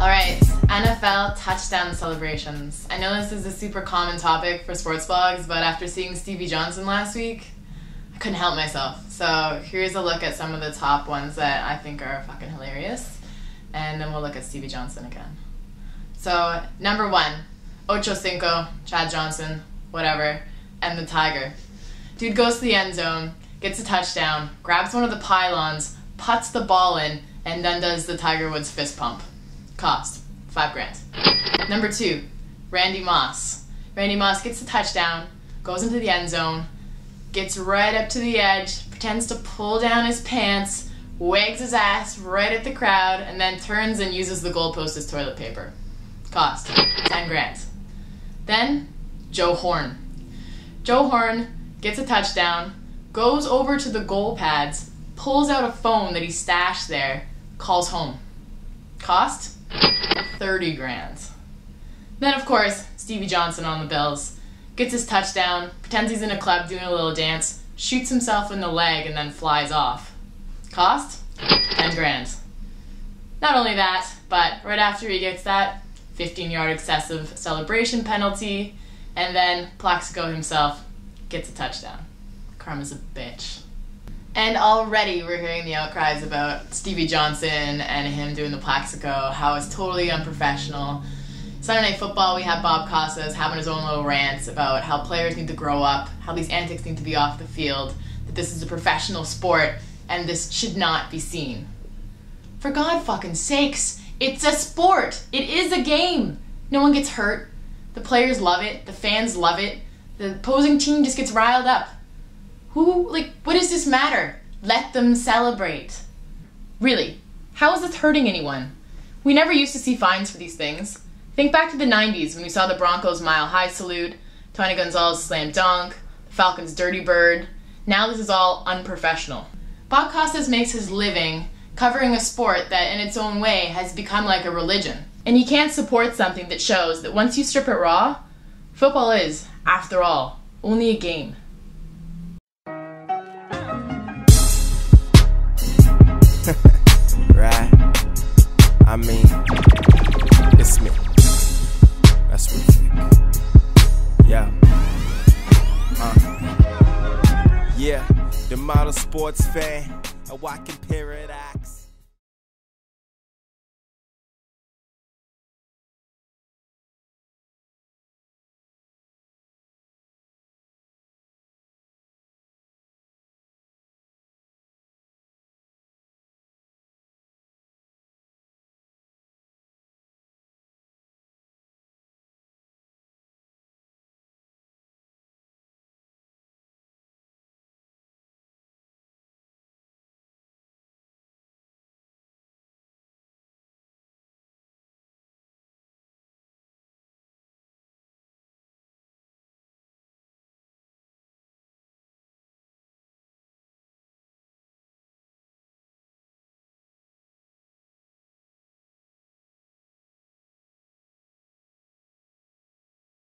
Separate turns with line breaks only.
Alright, NFL touchdown celebrations. I know this is a super common topic for sports blogs, but after seeing Stevie Johnson last week, I couldn't help myself. So here's a look at some of the top ones that I think are fucking hilarious, and then we'll look at Stevie Johnson again. So, number 1, Ocho Cinco, Chad Johnson, whatever, and the Tiger. Dude goes to the end zone, gets a touchdown, grabs one of the pylons, puts the ball in, and then does the Tiger Woods fist pump. Cost, $5,000. Number 2, Randy Moss. Randy Moss gets the touchdown, goes into the end zone, gets right up to the edge, pretends to pull down his pants, wags his ass right at the crowd, and then turns and uses the goalpost as toilet paper. Cost, $10,000. Then, Joe Horn. Joe Horn gets a touchdown, goes over to the goal pads, pulls out a phone that he stashed there, calls home. Cost, $30,000. Then, of course, Stevie Johnson on the Bills. Gets his touchdown, pretends he's in a club doing a little dance, shoots himself in the leg, and then flies off. Cost, $10,000. Not only that, but right after he gets that, 15-yard excessive celebration penalty, and then Plaxico himself gets a touchdown. Karma's a bitch. And already we're hearing the outcries about Stevie Johnson and him doing the Plaxico, how it's totally unprofessional. Sunday Night Football, we have Bob Costas having his own little rants about how players need to grow up, how these antics need to be off the field, that this is a professional sport, and this should not be seen. For God fucking sakes, it's a sport! It is a game! No one gets hurt. The players love it, the fans love it, the opposing team just gets riled up. What does this matter? Let them celebrate. Really, how is this hurting anyone? We never used to see fines for these things. Think back to the 90s when we saw the Broncos Mile High Salute, Tony Gonzalez Slam Dunk, the Falcons Dirty Bird. Now this is all unprofessional. Bob Costas makes his living covering a sport that in its own way has become like a religion. And he can't support something that shows that once you strip it raw, football is, after all, only a game.
Right? I mean, it's me. That's what it's like. Yeah. Yeah, the model sports fan, a walking paradox.